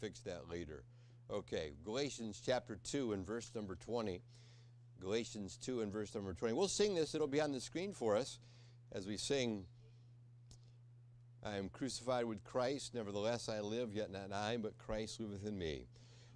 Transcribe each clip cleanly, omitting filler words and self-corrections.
fix that later. Okay, Galatians chapter 2 and verse number 20. Galatians 2 and verse number 20. We'll sing this. It'll be on the screen for us as we sing, I am crucified with Christ, nevertheless I live, yet not I, but Christ liveth in me.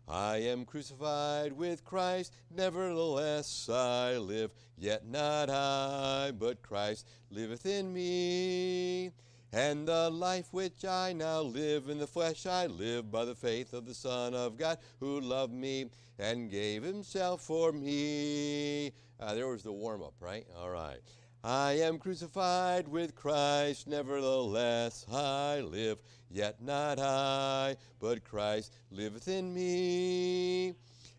I am crucified with Christ, nevertheless I live, yet not I, but Christ liveth in me. And the life which I now live in the flesh, I live by the faith of the Son of God, who loved me and gave himself for me. There was the warm-up, right? All right. I am crucified with Christ, nevertheless I live, yet not I, but Christ liveth in me.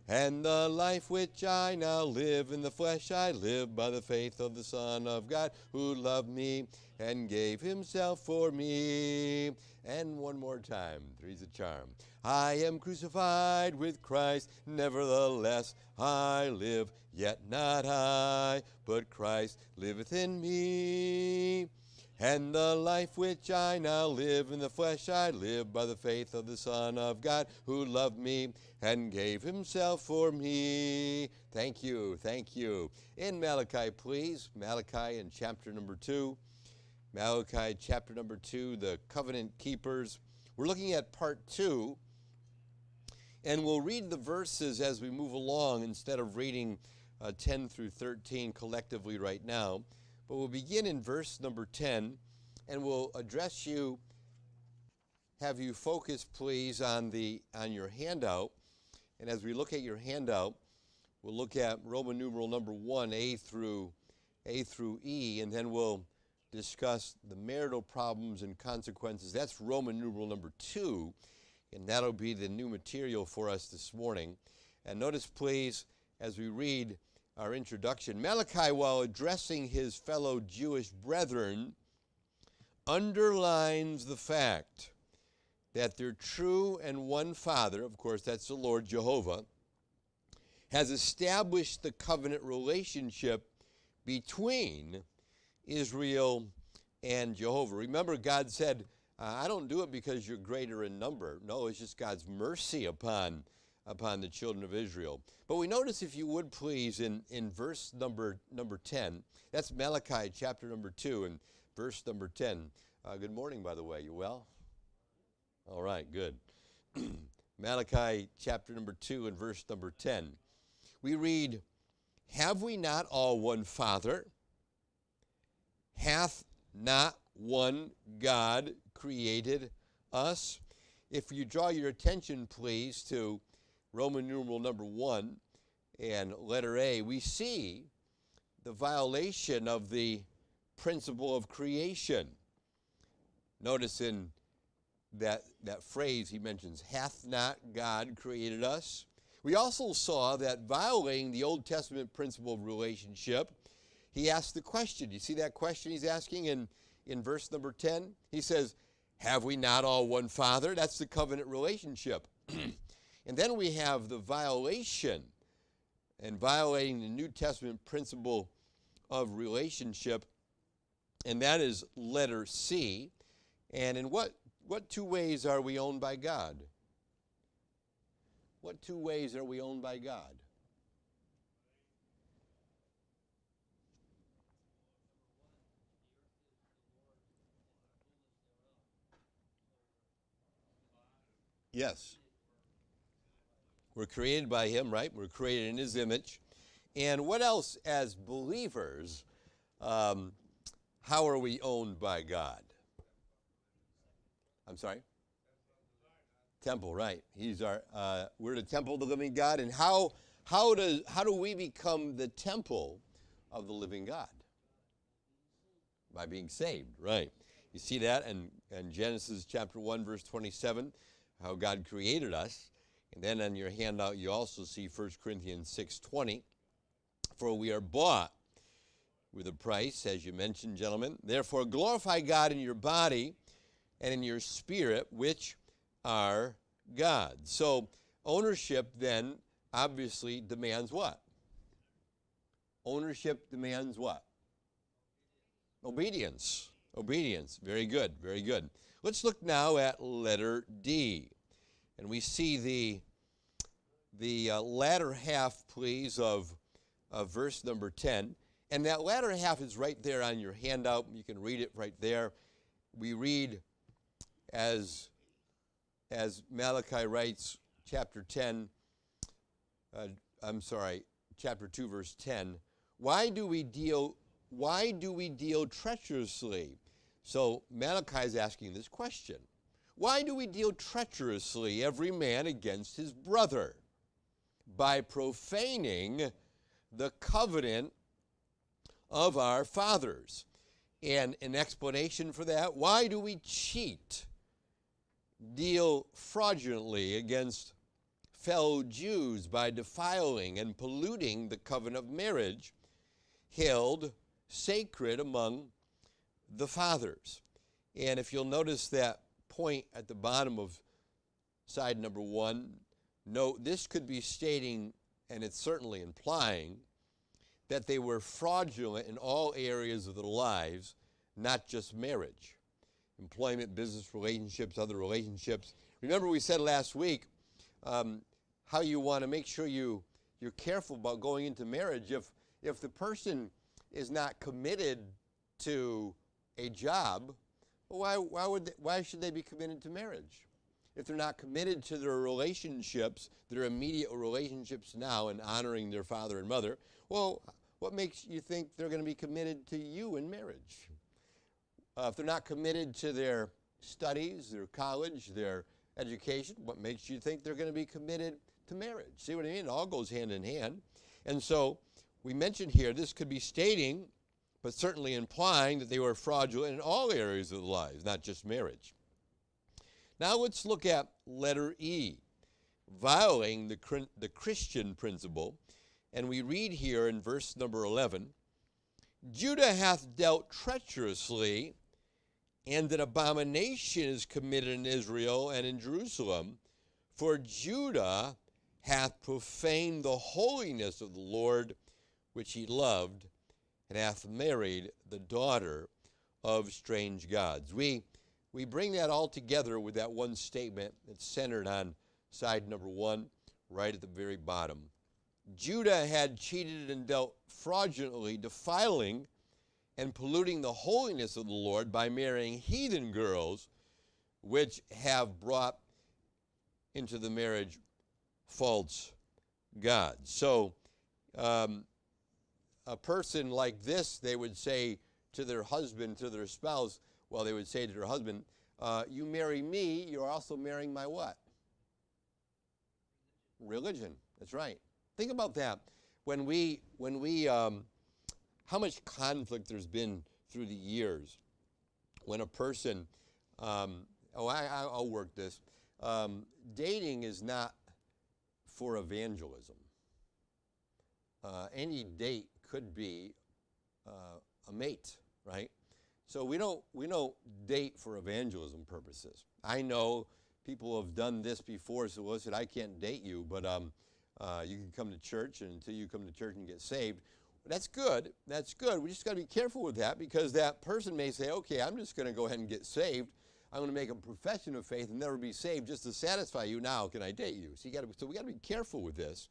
And the life which I now live in the flesh, I live by the faith of the Son of God, who loved me and gave himself for me. And one more time, three's a charm. I am crucified with Christ, nevertheless I live, yet not I, but Christ liveth in me. And the life which I now live in the flesh, I live by the faith of the Son of God, who loved me and gave himself for me. Thank you, thank you. In Malachi, please, Malachi in chapter number 2. Malachi chapter number 2, the covenant keepers. We're looking at part 2, and we'll read the verses as we move along instead of reading 10 through 13 collectively right now. But we'll begin in verse number 10, and we'll address you, have you focus, please, on your handout. And as we look at your handout, we'll look at Roman numeral number 1, A through E, and then we'll discuss the marital problems and consequences. That's Roman numeral number 2, and that'll be the new material for us this morning. And notice, please, as we read our introduction, Malachi, while addressing his fellow Jewish brethren, underlines the fact that their true and one Father, of course that's the Lord Jehovah, has established the covenant relationship between Israel and Jehovah. Remember, God said, I don't do it because you're greater in number. No, it's just God's mercy upon the children of Israel. But we notice, if you would please, in verse number 10, that's Malachi chapter number 2 and verse number 10. Good morning, by the way. You well? All right, good. Malachi chapter number 2 and verse number 10. We read, have we not all one Father? Hath not one God created us? If you draw your attention, please, to Roman numeral number 1 and letter A, we see the violation of the principle of creation. Notice in that phrase he mentions, hath not God created us? We also saw that violating the Old Testament principle of relationship, he asked the question. You see that question he's asking in verse number 10? He says, have we not all one Father? That's the covenant relationship. And then we have the violation and violating the New Testament principle of relationship, and that is letter C. And in what two ways are we owned by God? What two ways are we owned by God? Yes. We're created by him, right? We're created in his image. And what else as believers, how are we owned by God? I'm sorry? Temple, right. We're the temple of the living God. And how do we become the temple of the living God? By being saved, right. You see that in Genesis chapter 1, verse 27, how God created us. And then on your handout, you also see 1 Corinthians 6:20. For we are bought with a price, as you mentioned, gentlemen. Therefore, glorify God in your body and in your spirit, which are God's. So ownership then obviously demands what? Ownership demands what? Obedience. Obedience. Very good, very good. Let's look now at letter D. And we see the latter half, please, of verse number 10. And that latter half is right there on your handout. You can read it right there. We read as Malachi writes, chapter 2, verse 10. Why do we deal treacherously? So Malachi is asking this question. Why do we deal treacherously, every man against his brother, by profaning the covenant of our fathers? And an explanation for that, why do we cheat, deal fraudulently against fellow Jews by defiling and polluting the covenant of marriage held sacred among the fathers? And if you'll notice that point at the bottom of side number 1, note this could be stating, and it's certainly implying, that they were fraudulent in all areas of their lives, not just marriage. Employment, business relationships, other relationships. Remember we said last week how you want to make sure you're careful about going into marriage. If the person is not committed to a job, why should they be committed to marriage? If they're not committed to their relationships, their immediate relationships now, and honoring their father and mother, well, what makes you think they're going to be committed to you in marriage? If they're not committed to their studies, their college, their education, what makes you think they're going to be committed to marriage? See what I mean? It all goes hand in hand. And so we mentioned here, this could be stating, but certainly implying, that they were fraudulent in all areas of their lives, not just marriage. Now let's look at letter E, violating the Christian principle. And we read here in verse number 11, Judah hath dealt treacherously, and an abomination is committed in Israel and in Jerusalem, for Judah hath profaned the holiness of the Lord, which he loved, and hath married the daughter of strange gods. We bring that all together with that one statement that's centered on side number 1, right at the very bottom. Judah had cheated and dealt fraudulently, defiling and polluting the holiness of the Lord by marrying heathen girls, which have brought into the marriage false gods. So a person like this, they would say to their husband, to their spouse, well, they would say to their husband, you marry me, you're also marrying my what? Religion. That's right. Think about that. When we how much conflict there's been through the years when a person, I'll work this. Dating is not for evangelism. Any date could be a mate, right? So we don't date for evangelism purposes. I know people have done this before, so listen, I can't date you, but you can come to church, and until you come to church and get saved. That's good. That's good. We just got to be careful with that, because that person may say, okay, I'm just going to go ahead and get saved. I'm going to make a profession of faith and never be saved just to satisfy you. Now, can I date you? So we got to be careful with this.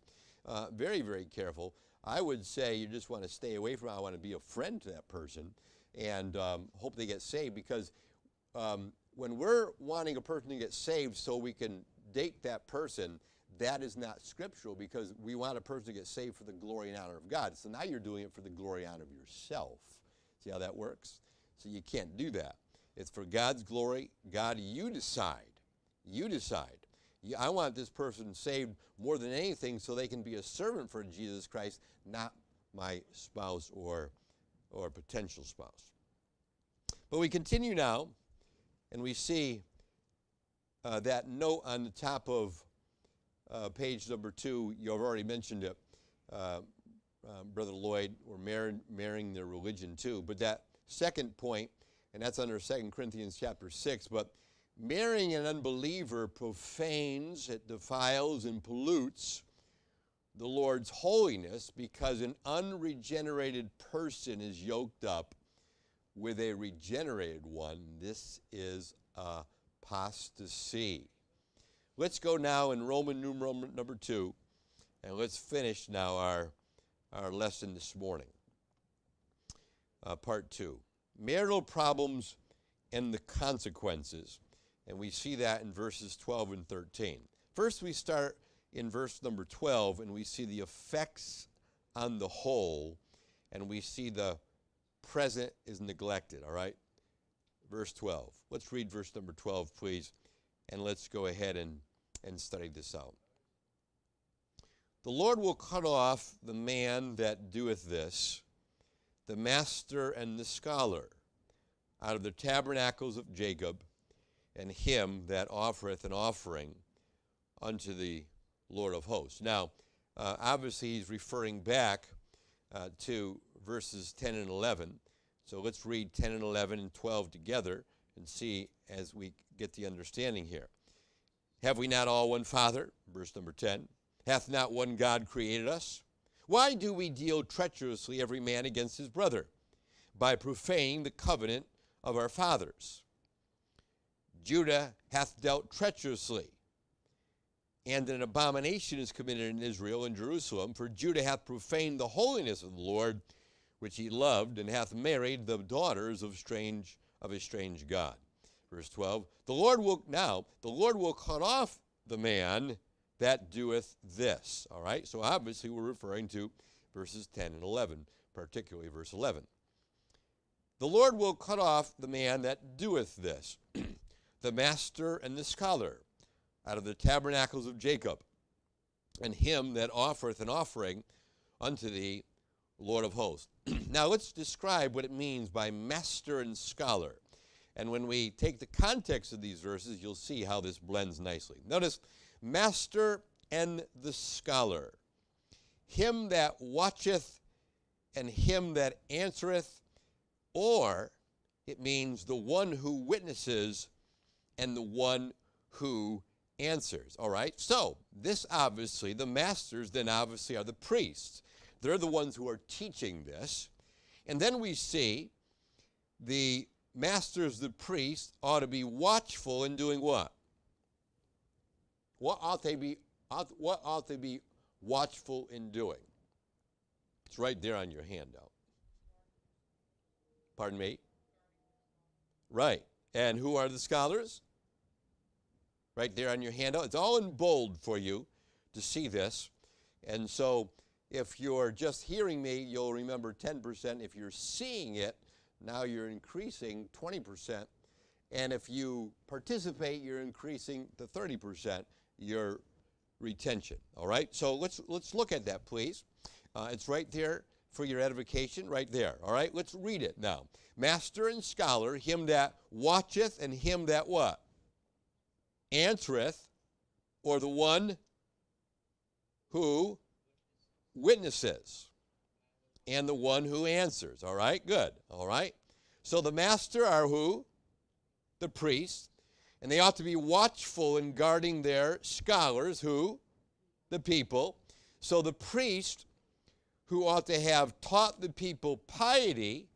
Very, very careful. I would say you just want to stay away from it. I want to be a friend to that person and hope they get saved, because when we're wanting a person to get saved so we can date that person, that is not scriptural, because we want a person to get saved for the glory and honor of God. So now you're doing it for the glory and honor of yourself. See how that works? So you can't do that. It's for God's glory. God, you decide. You decide. I want this person saved more than anything so they can be a servant for Jesus Christ, not my spouse or potential spouse. But we continue now, and we see that note on the top of page number 2. You've already mentioned it, Brother Lloyd. We're marrying their religion too. But that second point, and that's under 2 Corinthians chapter 6, but marrying an unbeliever profanes, it defiles and pollutes the Lord's holiness, because an unregenerated person is yoked up with a regenerated one. This is apostasy. let's go now in Roman numeral number 2, and let's finish now our lesson this morning. Part 2. Marital problems and the consequences. And we see that in verses 12 and 13. First, we start in verse number 12, and we see the effects on the whole, and we see the present is neglected, all right? Verse 12. Let's read verse number 12, please, and let's go ahead and study this out. The Lord will cut off the man that doeth this, the master and the scholar, out of the tabernacles of Jacob, and him that offereth an offering unto the Lord of hosts. Now, obviously, he's referring back to verses 10 and 11. So let's read 10 and 11 and 12 together and see as we get the understanding here. Have we not all one Father? Verse number 10. Hath not one God created us? Why do we deal treacherously every man against his brother? By profaning the covenant of our fathers. Judah hath dealt treacherously, and an abomination is committed in Israel and Jerusalem, for Judah hath profaned the holiness of the Lord, which he loved, and hath married the daughters of a strange God. Verse 12, the Lord will cut off the man that doeth this. All right, so obviously we're referring to verses 10 and 11, particularly verse 11. The Lord will cut off the man that doeth this, the master and the scholar, out of the tabernacles of Jacob, and him that offereth an offering unto the Lord of hosts. Now let's describe what it means by master and scholar. And when we take the context of these verses, you'll see how this blends nicely. Notice, master and the scholar, him that watcheth and him that answereth, or it means the one who witnesses and the one who answers. All right, so this obviously, the masters then obviously are the priests. They're the ones who are teaching this. And then we see the masters, the priests, ought to be watchful in doing what? What ought they be watchful in doing? It's right there on your handout. Pardon me? Right. And who are the scholars? Right there on your handout. It's all in bold for you to see this. And so if you're just hearing me, you'll remember 10%. If you're seeing it, now you're increasing 20%. And if you participate, you're increasing to 30% your retention. All right? So let's look at that, please. It's right there for your edification, right there. All right? Let's read it now. Master and scholar, him that watcheth and him that what? Answereth, or the one who witnesses, and the one who answers. All right? Good. All right? So the master are who? The priests. And they ought to be watchful in guarding their scholars, who? The people. So the priest, who ought to have taught the people piety,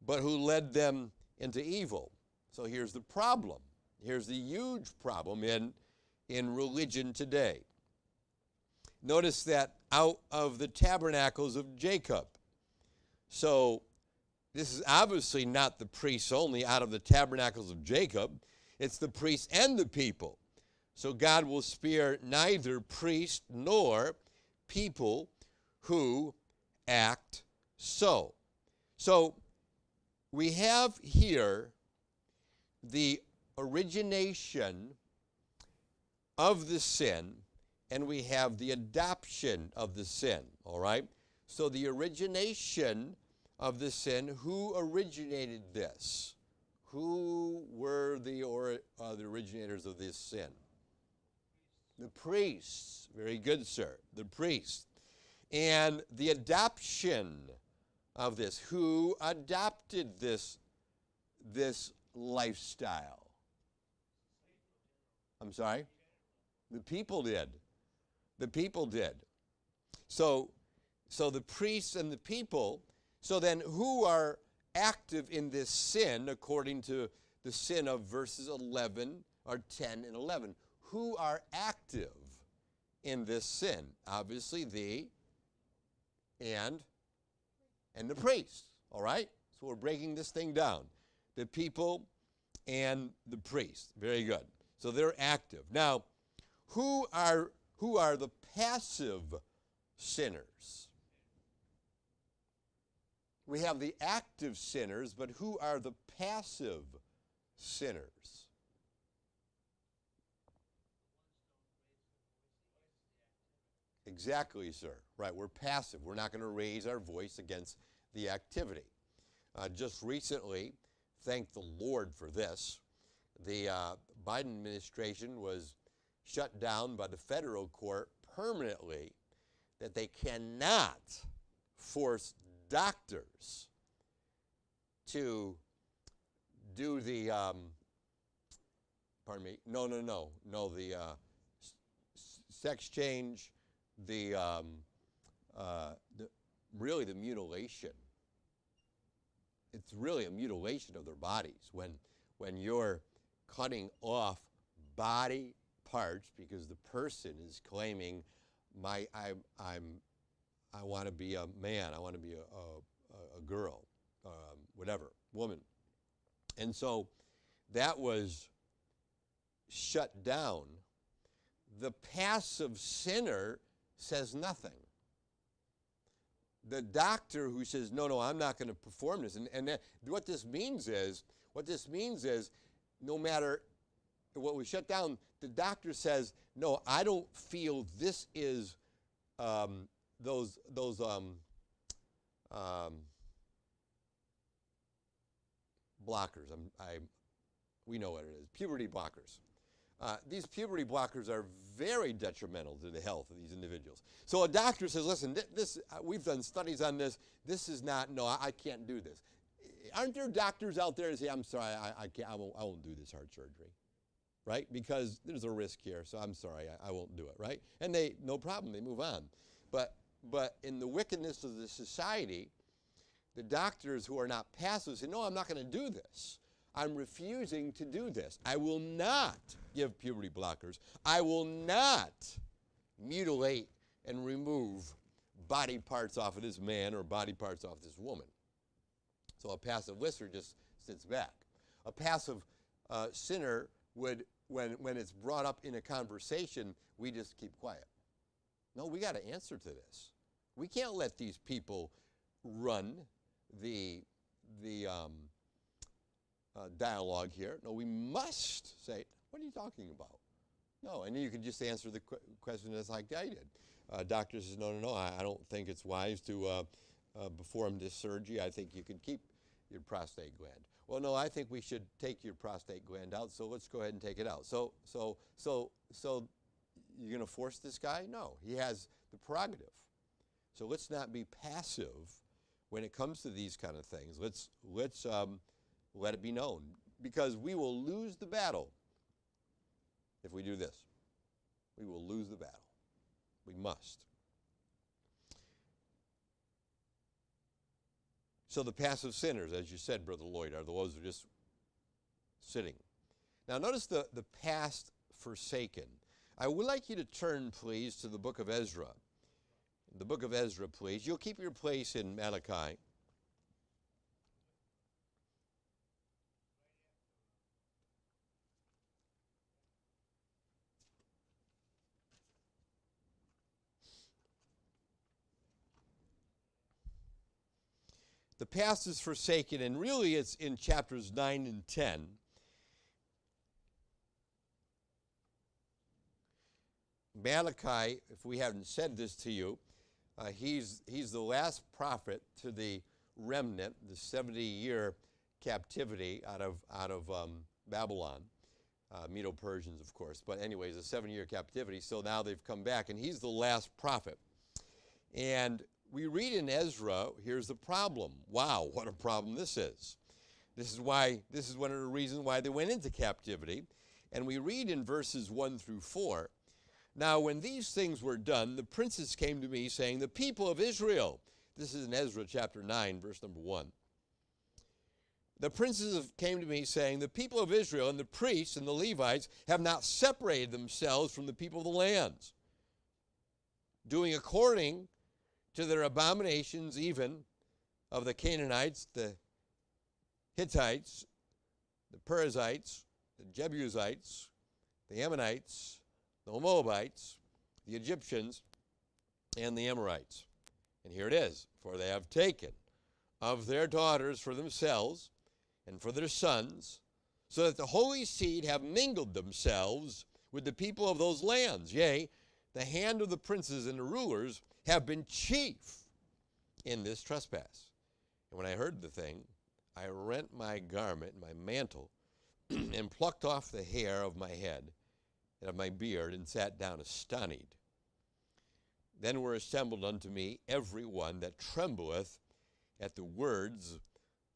but who led them into evil. So here's the problem. Here's the huge problem in religion today. Notice that out of the tabernacles of Jacob. So this is obviously not the priests only out of the tabernacles of Jacob. It's the priests and the people. So God will spare neither priest nor people who act so. So we have here the origination of the sin, and we have the adoption of the sin, all right? So the origination of the sin, who originated this? Who were the originators of this sin? The priests. Very good, sir. The priests. And the adoption of this. Who adopted this lifestyle? I'm sorry? The people did. The people did. So the priests and the people, so then who are active in this sin according to the sin of verses 11 or 10 and 11? who are active in this sin. Obviously, thee and the priests, all right? So we're breaking this thing down. The people and the priests. Very good. So they're active. Now, who are the passive sinners? We have the active sinners, but who are the passive sinners? Exactly, sir. Right, we're passive. We're not going to raise our voice against the activity. Just recently, thank the Lord for this, the Biden administration was shut down by the federal court permanently that they cannot force doctors to do the, the sex change, the mutilation. It's really a mutilation of their bodies when you're cutting off body parts because the person is claiming I want to be a man, I want to be a girl, whatever, woman. And so that was shut down. The passive sinner says nothing. The doctor who says, no, I'm not going to perform this. And what this means is, no matter what we shut down, the doctor says, no, I don't feel this is those blockers. We know what it is, puberty blockers. These puberty blockers are very detrimental to the health of these individuals. So a doctor says, listen, we've done studies on this. This is not, no, I can't do this. Aren't there doctors out there that say, I'm sorry, I won't do this heart surgery, right? Because there's a risk here, so I'm sorry, I won't do it, right? And no problem, they move on. But in the wickedness of the society, the doctors who are not passive say, no, I'm not going to do this. I'm refusing to do this. I will not give puberty blockers. I will not mutilate and remove body parts off of this man or body parts off this woman. So a passive listener just sits back. A passive sinner would, when it's brought up in a conversation, we just keep quiet. No, we got to answer to this. We can't let these people run the dialogue here. No, we must say, what are you talking about? No, and then you can just answer the question as like I did. Doctor says, no, I don't think it's wise to perform this surgery. I think you can keep your prostate gland. Well, no, I think we should take your prostate gland out, so let's go ahead and take it out. So you're going to force this guy? No, he has the prerogative. So let's not be passive when it comes to these kind of things. Let's let it be known, because we will lose the battle if we do this. We will lose the battle. We must. So the passive sinners, as you said, Brother Lloyd, are those who are just sitting. Now notice the past forsaken. I would like you to turn, please, to the book of Ezra. The book of Ezra, please. You'll keep your place in Malachi. The past is forsaken, and really it's in chapters 9 and 10. Malachi, if we haven't said this to you, he's the last prophet to the remnant, the 70-year captivity out of Babylon, Medo-Persians, of course. But anyways, a 7-year captivity. So now they've come back, and he's the last prophet. And we read in Ezra, here's the problem. Wow, what a problem this is. This is one of the reasons why they went into captivity. And we read in verses 1 through 4, now when these things were done, the princes came to me saying, the people of Israel, this is in Ezra chapter 9, verse number 1. the princes came to me saying, the people of Israel and the priests and the Levites have not separated themselves from the people of the lands, doing according to their abominations, even of the Canaanites, the Hittites, the Perizzites, the Jebusites, the Ammonites, the Moabites, the Egyptians, and the Amorites. And here it is, for they have taken of their daughters for themselves and for their sons, so that the holy seed have mingled themselves with the people of those lands. Yea, the hand of the princes and the rulers have been chief in this trespass. And when I heard the thing, I rent my garment, my mantle, and plucked off the hair of my head and of my beard, and sat down astonished. Then were assembled unto me every one that trembleth at the words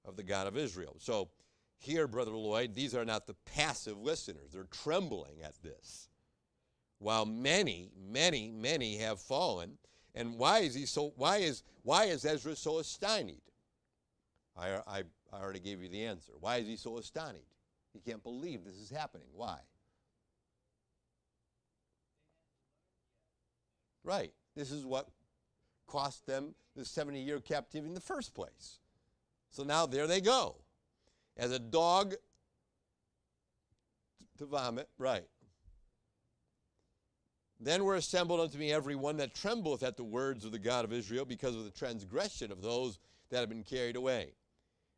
of the God of Israel. So here, Brother Lloyd, these are not the passive listeners. They're trembling at this. While many, many, many have fallen. And why is Ezra so astonished? I already gave you the answer. Why is he so astonished? He can't believe this is happening. Why? Right. This is what cost them the 70-year captivity in the first place. So now there they go. As a dog to vomit. Right. Then were assembled unto me every one that trembleth at the words of the God of Israel, because of the transgression of those that have been carried away.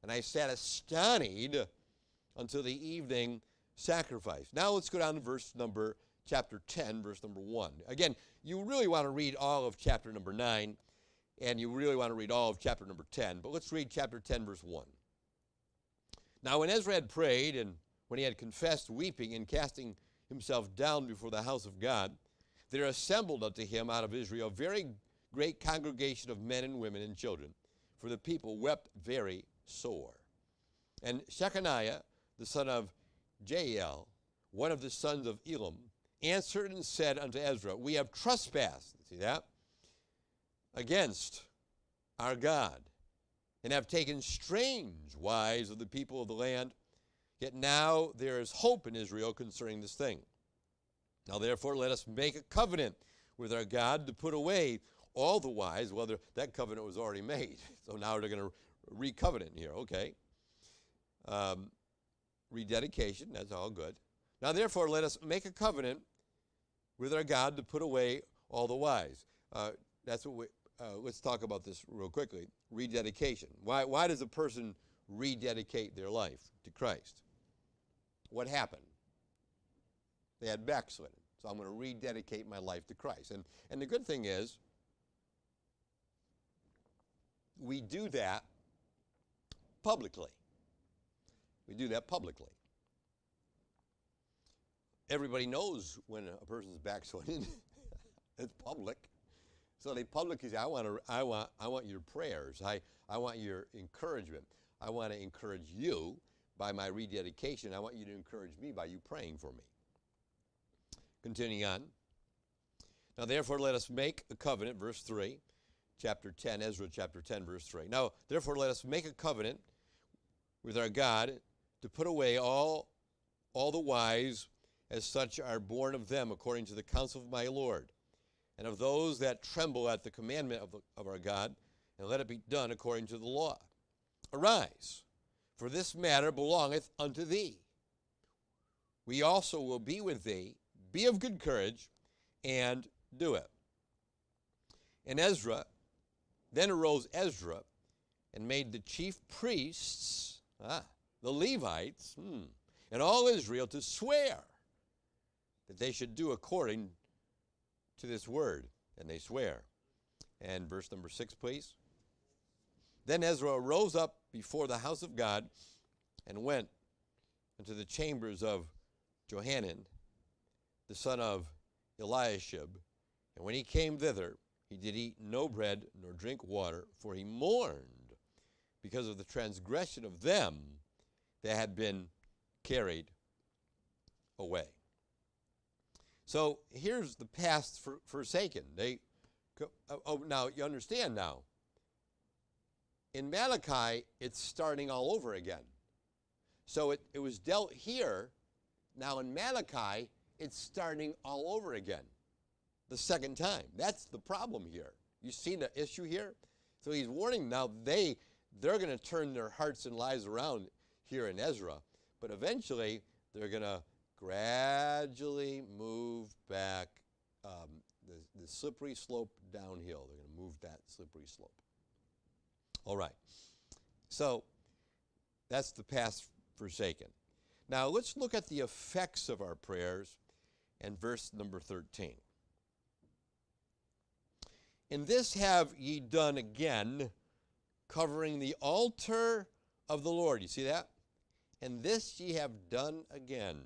And I sat astonished until the evening sacrifice. Now let's go down to chapter 10, verse number 1. Again, you really want to read all of chapter number 9, and you really want to read all of chapter number 10. But let's read chapter 10, verse 1. Now when Ezra had prayed, and when he had confessed, weeping and casting himself down before the house of God, there assembled unto him out of Israel a very great congregation of men and women and children, for the people wept very sore. And Shechaniah, the son of Jael, one of the sons of Elam, answered and said unto Ezra, we have trespassed, see that, against our God, and have taken strange wives of the people of the land. Yet now there is hope in Israel concerning this thing. Now therefore let us make a covenant with our God to put away all the wives. Well, that covenant was already made, so now they're going to re-covenant here, okay. Rededication, that's all good. Now therefore let us make a covenant with our God to put away all the wives. That's what let's talk about this real quickly. Rededication. Why does a person rededicate their life to Christ? What happened? They had backslidden. So I'm going to rededicate my life to Christ. And the good thing is, we do that publicly. We do that publicly. Everybody knows when a person's backsliding. It's public. So they publicly say, I want your prayers. I want your encouragement. I want to encourage you by my rededication. I want you to encourage me by you praying for me. Continuing on. Now therefore let us make a covenant, verse 3, chapter 10, Ezra chapter 10, verse 3. Now therefore let us make a covenant with our God to put away all the wives as such are born of them, according to the counsel of my Lord, and of those that tremble at the commandment of our God, and let it be done according to the law. Arise, for this matter belongeth unto thee. We also will be with thee. Be of good courage, and do it. And then arose Ezra, and made the chief priests, the Levites, and all Israel to swear that they should do according to this word. And they swear. And verse number 6, please. Then Ezra rose up before the house of God and went into the chambers of Johanan, the son of Eliashib. And when he came thither, he did eat no bread nor drink water, for he mourned because of the transgression of them that had been carried away. So here's the past forsaken. Now you understand now. In Malachi, it's starting all over again. So it was dealt here. Now in Malachi, it's starting all over again, the second time. That's the problem here. You see the issue here? So he's warning now they're going to turn their hearts and lives around here in Ezra, but eventually they're going to gradually move back the slippery slope downhill. They're going to move that slippery slope. All right. So that's the past forsaken. Now let's look at the effects of our prayers and verse number 13. And this have ye done again, covering the altar of the Lord. You see that? And this ye have done again,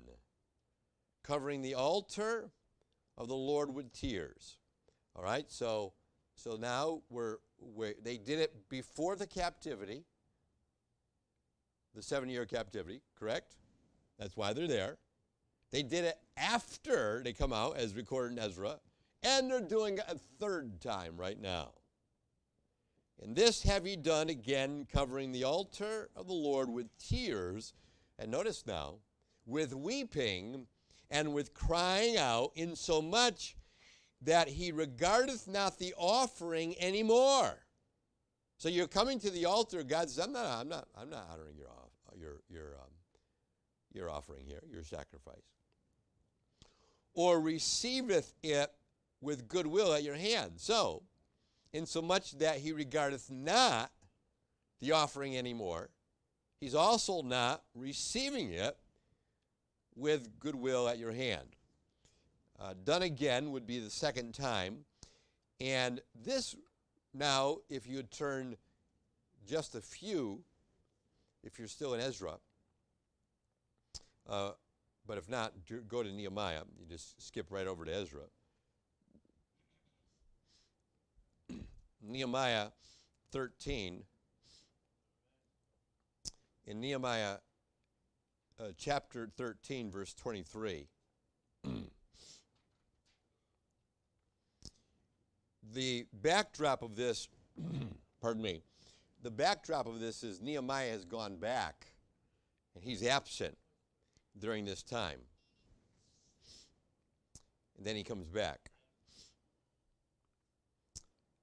covering the altar of the Lord with tears. All right, so now they did it before the captivity, the 7-year captivity, correct? That's why they're there. They did it after they come out, as recorded in Ezra, and they're doing it a third time right now. And this have ye done again, covering the altar of the Lord with tears, and notice now, with weeping and with crying out, insomuch that he regardeth not the offering anymore. So you're coming to the altar. God says, I'm not honoring your offering here, your sacrifice. Or receiveth it with goodwill at your hand. So, insomuch that he regardeth not the offering anymore, he's also not receiving it with goodwill at your hand. Done again would be the second time. And this now, if you would turn just a few, if you're still in Ezra, but if not, go to Nehemiah. You just skip right over to Ezra. Nehemiah 13. In Nehemiah chapter 13, verse 23. The backdrop of this, pardon me, the backdrop of this is Nehemiah has gone back, and he's absent during this time. And then he comes back.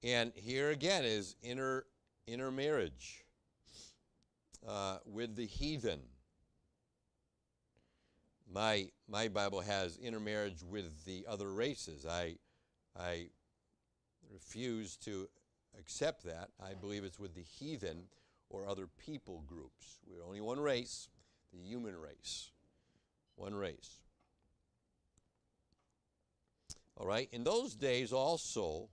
And here again is intermarriage with the heathen. My Bible has intermarriage with the other races. I refuse to accept that. I believe it's with the heathen or other people groups. We're only one race, the human race. One race. All right. In those days also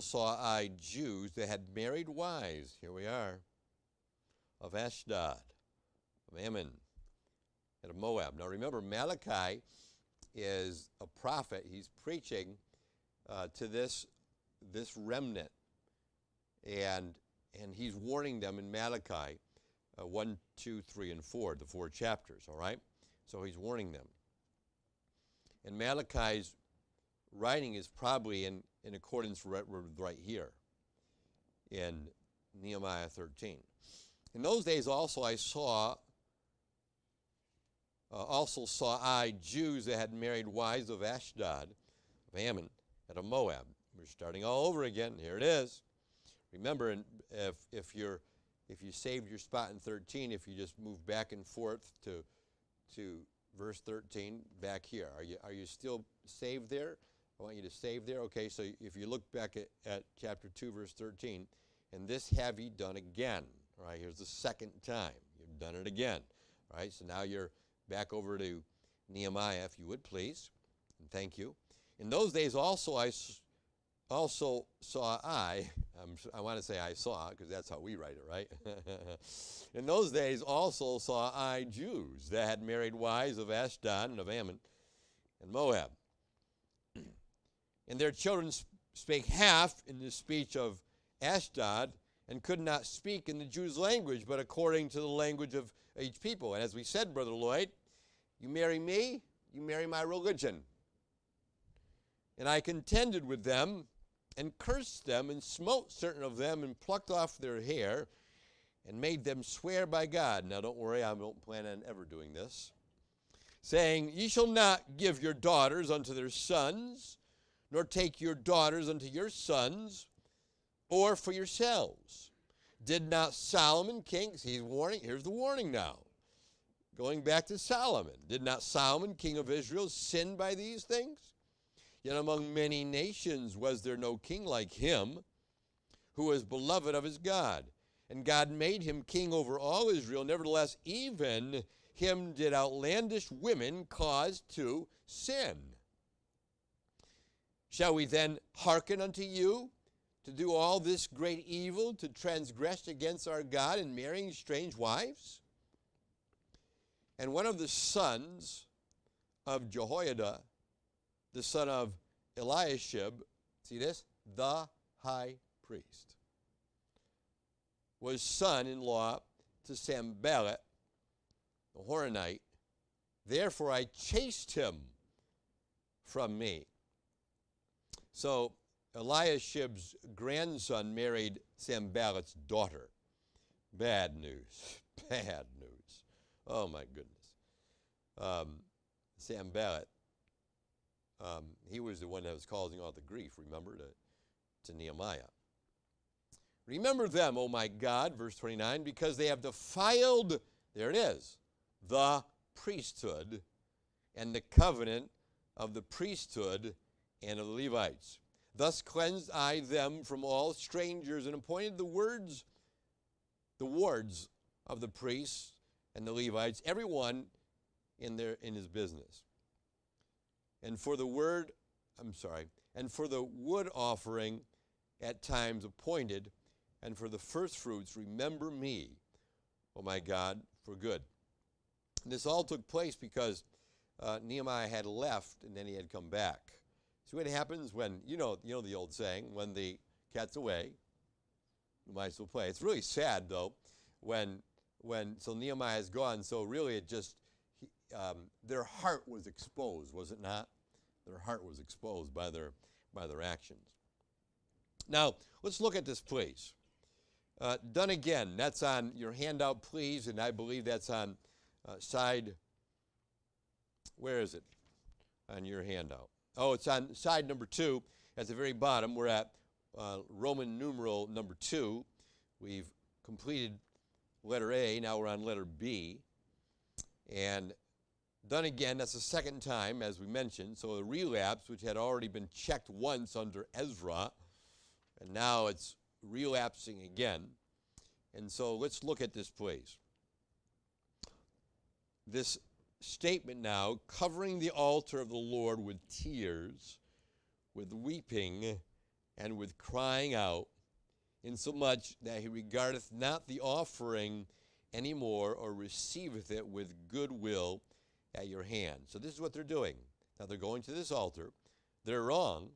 saw I Jews that had married wives. Here we are. Of Ashdod, of Ammon, and of Moab. Now remember, Malachi is a prophet. He's preaching to this remnant, and he's warning them in Malachi 1, 2, 3, and 4, the 4 chapters. All right, so he's warning them. And Malachi's writing is probably in accordance with right here in Nehemiah 13. In those days also saw I Jews that had married wives of Ashdod, of Ammon, and of Moab. We're starting all over again. Here it is. Remember, if you saved your spot in 13, if you just move back and forth to verse 13, back here. Are you still saved there? I want you to save there. Okay, so if you look back at chapter 2, verse 13, and this have ye done again. All right, here's the second time. You've done it again. All right, so now you're back over to Nehemiah, if you would, please. And thank you. In those days also saw I want to say I saw, because that's how we write it, right? In those days also saw I Jews that had married wives of Ashdod and of Ammon and Moab. And their children spake half in the speech of Ashdod, and could not speak in the Jews' language, but according to the language of each people. And as we said, Brother Lloyd, you marry me, you marry my religion. And I contended with them, and cursed them, and smote certain of them, and plucked off their hair, and made them swear by God. Now don't worry, I don't plan on ever doing this. Saying, ye shall not give your daughters unto their sons, nor take your daughters unto your sons, or for yourselves. Did not Solomon king, he's warning, here's the warning now. Going back to Solomon. Did not Solomon, king of Israel, sin by these things? Yet among many nations was there no king like him, who was beloved of his God. And God made him king over all Israel. Nevertheless, even him did outlandish women cause to sin. Shall we then hearken unto you to do all this great evil, to transgress against our God in marrying strange wives? And one of the sons of Jehoiada, the son of Eliashib, see this? The high priest, was son-in-law to Sanballat, the Horonite. Therefore I chased him from me. So Eliashib's grandson married Sanballat's daughter. Bad news. Bad news. Oh, my goodness. Sanballat, he was the one that was causing all the grief, remember, to Nehemiah. Remember them, O my God, verse 29, because they have defiled, there it is, the priesthood and the covenant of the priesthood and of the Levites. Thus cleansed I them from all strangers and appointed the wards of the priests and the Levites, everyone in his business. And for the wood offering at times appointed, and for the first fruits, remember me, O my God, for good. And this all took place because Nehemiah had left and then he had come back. See what happens when, you know the old saying, when the cat's away, the mice will play. It's really sad, though, so Nehemiah is gone, so really it just, their heart was exposed, was it not? Their heart was exposed by their actions. Now, let's look at this, please. Done again, that's on your handout, please, and I believe that's on side, where is it on your handout? Oh, it's on side number 2 at the very bottom. We're at Roman numeral number 2. We've completed letter A, now we're on letter B. And done again, that's the second time, as we mentioned. So a relapse, which had already been checked once under Ezra, and now it's relapsing again. And so let's look at this, please. This statement now, covering the altar of the Lord with tears, with weeping, and with crying out, insomuch that he regardeth not the offering any more, or receiveth it with good will at your hand. So this is what they're doing. Now they're going to this altar. They're wrong.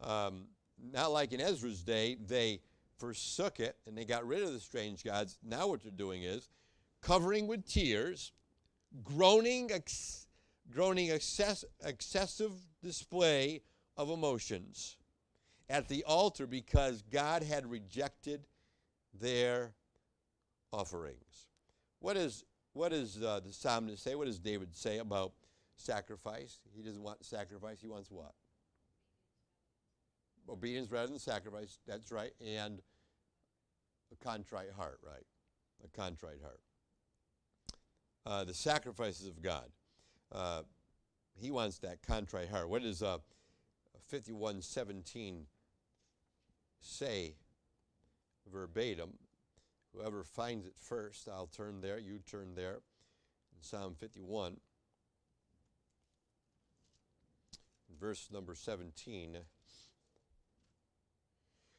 Not like in Ezra's day, they forsook it and they got rid of the strange gods. Now what they're doing is covering with tears, groaning excessive display of emotions at the altar because God had rejected their offerings. What does the psalmist say? What does David say about sacrifice? He doesn't want sacrifice. He wants what? Obedience rather than sacrifice. That's right. And a contrite heart, right? A contrite heart. The sacrifices of God. He wants that contrite heart. What does 51:17 say verbatim? Whoever finds it first, I'll turn there, you turn there. In Psalm 51, verse number 17.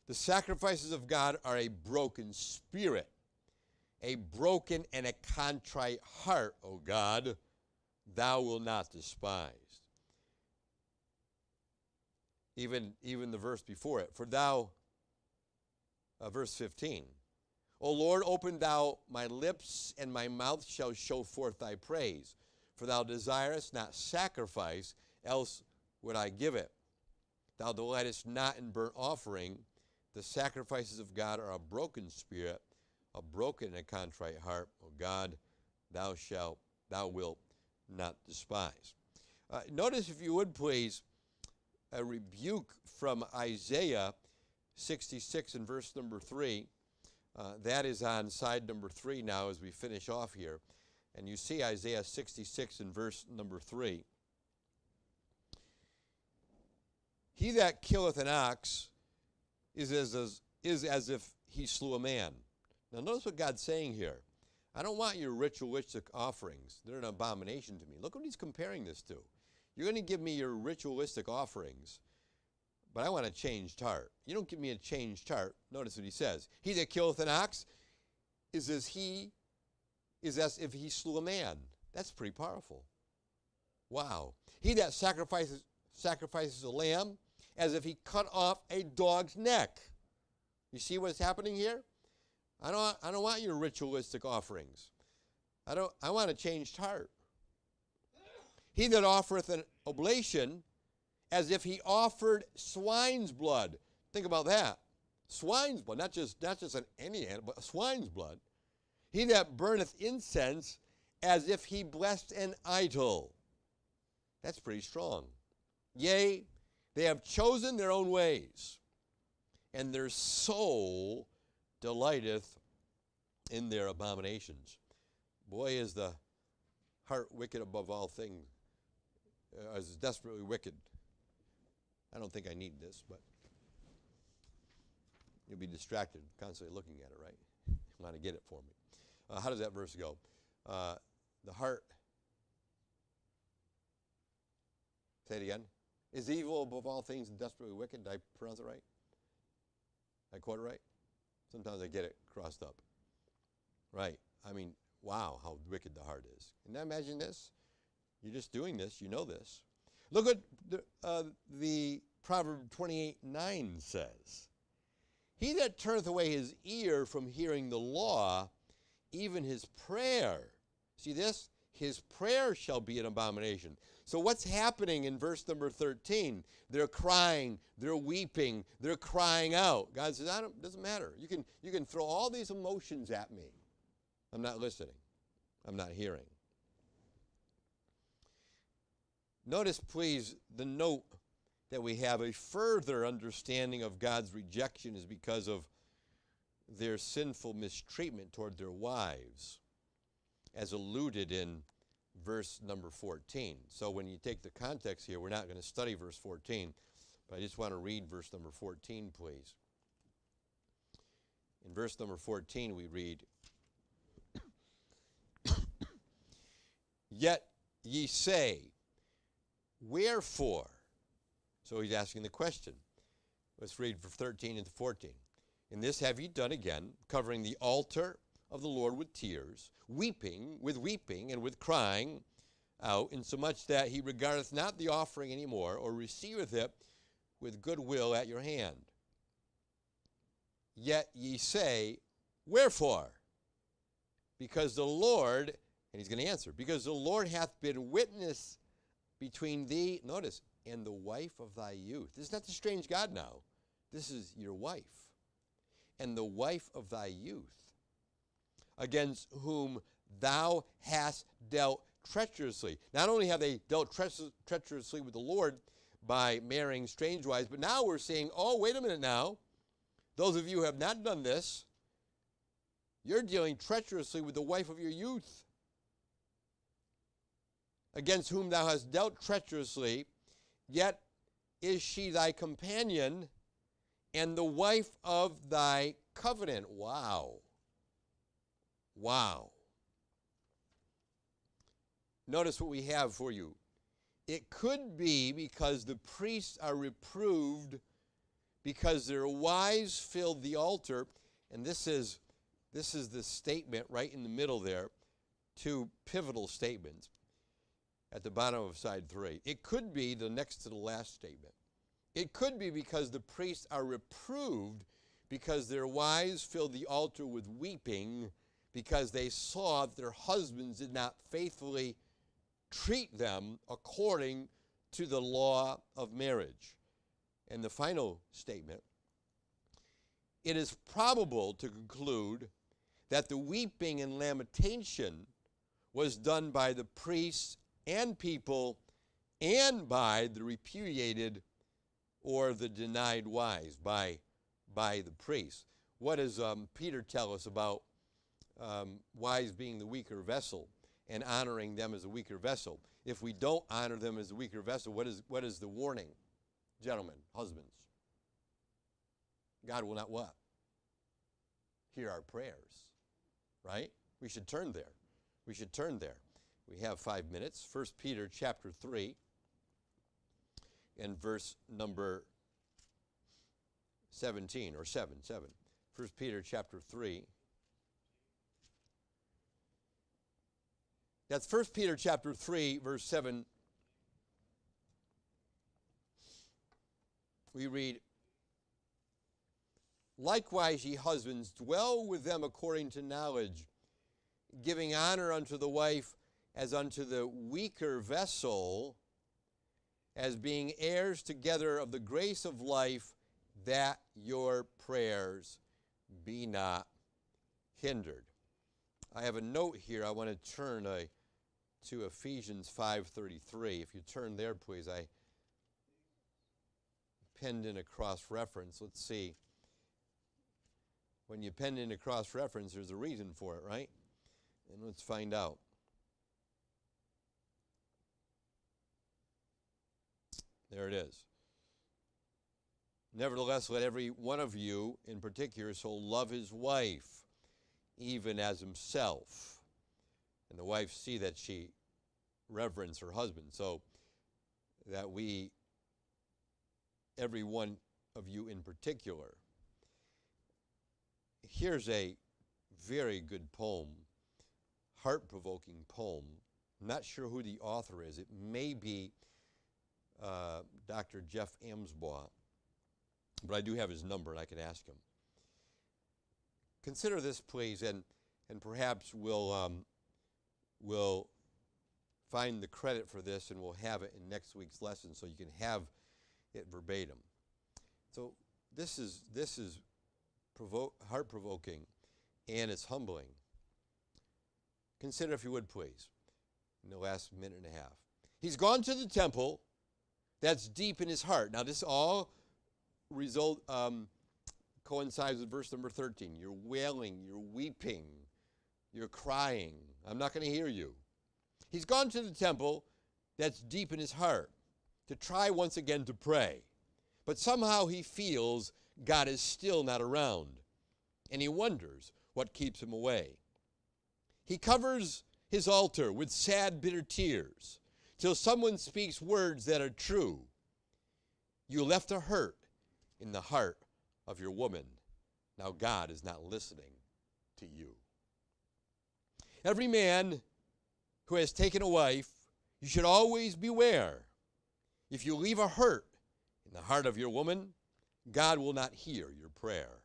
The sacrifices of God are a broken spirit, a broken and a contrite heart, O God, thou wilt not despise. Even the verse before it, for thou, verse 15, O Lord, open thou my lips, and my mouth shall show forth thy praise. For thou desirest not sacrifice, else would I give it. Thou delightest not in burnt offering. The sacrifices of God are a broken spirit, a broken and a contrite heart, O God, thou wilt not despise. Notice, if you would please, a rebuke from Isaiah 66 in verse number 3. That is on side number 3 now as we finish off here. And you see Isaiah 66 in verse number 3. He that killeth an ox is as if he slew a man. Now notice what God's saying here. I don't want your ritualistic offerings. They're an abomination to me. Look what he's comparing this to. You're going to give me your ritualistic offerings, but I want a changed heart. You don't give me a changed heart. Notice what he says. He that killeth an ox is as if he slew a man. That's pretty powerful. Wow. He that sacrifices a lamb as if he cut off a dog's neck. You see what's happening here? I don't want your ritualistic offerings. I want a changed heart. He that offereth an oblation as if he offered swine's blood. Think about that. Swine's blood, not just an any animal, but swine's blood. He that burneth incense as if he blessed an idol. That's pretty strong. Yea, they have chosen their own ways, and their soul delighteth in their abominations. Boy, is the heart wicked above all things, is desperately wicked. I don't think I need this, but you'll be distracted constantly looking at it, right? You want to get it for me. How does that verse go? The heart, say it again. Is evil above all things and desperately wicked? Did I pronounce it right? Did I quote it right? Sometimes I get it crossed up. Right. I mean, wow, how wicked the heart is. Can you imagine this? You're just doing this. You know this. Look what the Proverb 28:9 says. He that turneth away his ear from hearing the law, even his prayer. See this? His prayer shall be an abomination. So what's happening in verse number 13? They're crying, they're weeping, they're crying out. God says, it doesn't matter. You can throw all these emotions at me. I'm not listening. I'm not hearing. Notice, please, the note that we have a further understanding of God's rejection is because of their sinful mistreatment toward their wives, as alluded in verse number 14. So when you take the context here, we're not going to study verse 14, but I just want to read verse number 14, please. In verse number 14, we read, Yet ye say, wherefore? So he's asking the question. Let's read from 13 and 14. In this have ye done again, covering the altar of the Lord with tears, weeping and with crying out, insomuch that he regardeth not the offering any more, or receiveth it with good will at your hand. Yet ye say, wherefore? Because the Lord, and he's going to answer, because the Lord hath been witness between thee, notice, and the wife of thy youth. This is not the strange God now. This is your wife. And the wife of thy youth, against whom thou hast dealt treacherously. Not only have they dealt treacherously with the Lord by marrying strange wives, but now we're saying, oh, wait a minute now. Those of you who have not done this, you're dealing treacherously with the wife of your youth, against whom thou hast dealt treacherously, yet is she thy companion and the wife of thy covenant. Wow. Wow. Notice what we have for you. It could be because the priests are reproved because their wives filled the altar, and this is the statement right in the middle there, two pivotal statements at the bottom of side 3. It could be the next to the last statement. It could be because the priests are reproved because their wives filled the altar with weeping because they saw that their husbands did not faithfully treat them according to the law of marriage. And the final statement, it is probable to conclude that the weeping and lamentation was done by the priests and people and by the repudiated or the denied wives, by the priests. What does Peter tell us about wives being the weaker vessel and honoring them as a weaker vessel? If we don't honor them as a weaker vessel, what is the warning? Gentlemen, husbands, God will not what? Hear our prayers, right? We should turn there. We should turn there. We have 5 minutes. 1 Peter chapter 3 and verse number 17, or 7. 1 Peter chapter 3. That's 1 Peter chapter 3, verse 7. We read, "Likewise, ye husbands, dwell with them according to knowledge, giving honor unto the wife as unto the weaker vessel, as being heirs together of the grace of life, that your prayers be not hindered." I have a note here. I want to turn to Ephesians 5:33. If you turn there, please. I penned in a cross-reference. Let's see. When you pen in a cross-reference, there's a reason for it, right? And let's find out. There it is. "Nevertheless, let every one of you in particular so love his wife, even as himself." And the wife see that she reverence her husband, so that every one of you in particular. Here's a very good poem, heart-provoking poem. I'm not sure who the author is. It may be Dr. Jeff Amsbaugh, but I do have his number and I can ask him. Consider this, please, and perhaps we'll find the credit for this and we'll have it in next week's lesson so you can have it verbatim. So this is heart-provoking and it's humbling. Consider, if you would, please, in the last minute and a half. He's gone to the temple that's deep in his heart. Now, this all coincides with verse number 13. You're wailing, you're weeping, you're crying. I'm not going to hear you. He's gone to the temple that's deep in his heart to try once again to pray. But somehow he feels God is still not around, and he wonders what keeps him away. He covers his altar with sad, bitter tears till someone speaks words that are true. You left a hurt in the heart of your woman. Now God is not listening to you. Every man who has taken a wife, you should always beware. If you leave a hurt in the heart of your woman, God will not hear your prayer.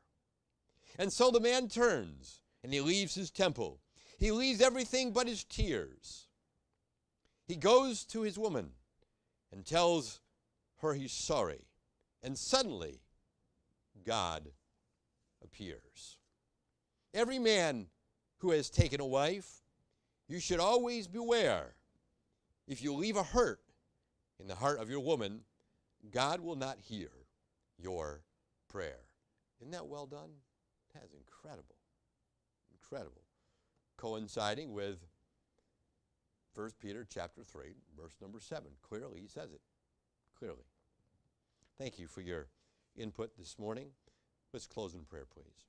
And so the man turns and he leaves his temple. He leaves everything but his tears. He goes to his woman and tells her he's sorry. And suddenly, God appears. Every man who has taken a wife, you should always beware. If you leave a hurt in the heart of your woman, God will not hear your prayer. Isn't that well done? That is incredible. Incredible. Coinciding with 1 Peter chapter 3, verse number 7. Clearly, he says it. Clearly. Thank you for your input this morning. Let's close in prayer, please.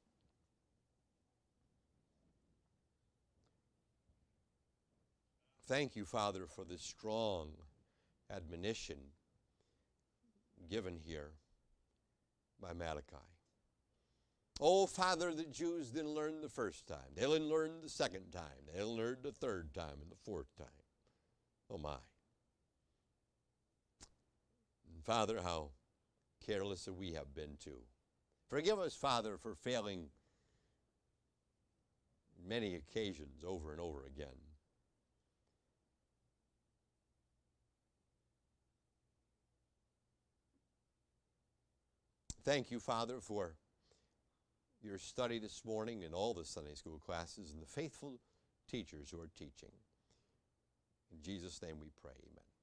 Thank you, Father, for this strong admonition given here by Malachi. Oh, Father, the Jews didn't learn the first time. They didn't learn the second time. They didn't learn the third time and the fourth time. Oh, my. And Father, how careless we have been too. Forgive us, Father, for failing many occasions over and over again. Thank you, Father, for your study this morning and all the Sunday school classes and the faithful teachers who are teaching. In Jesus' name we pray, amen.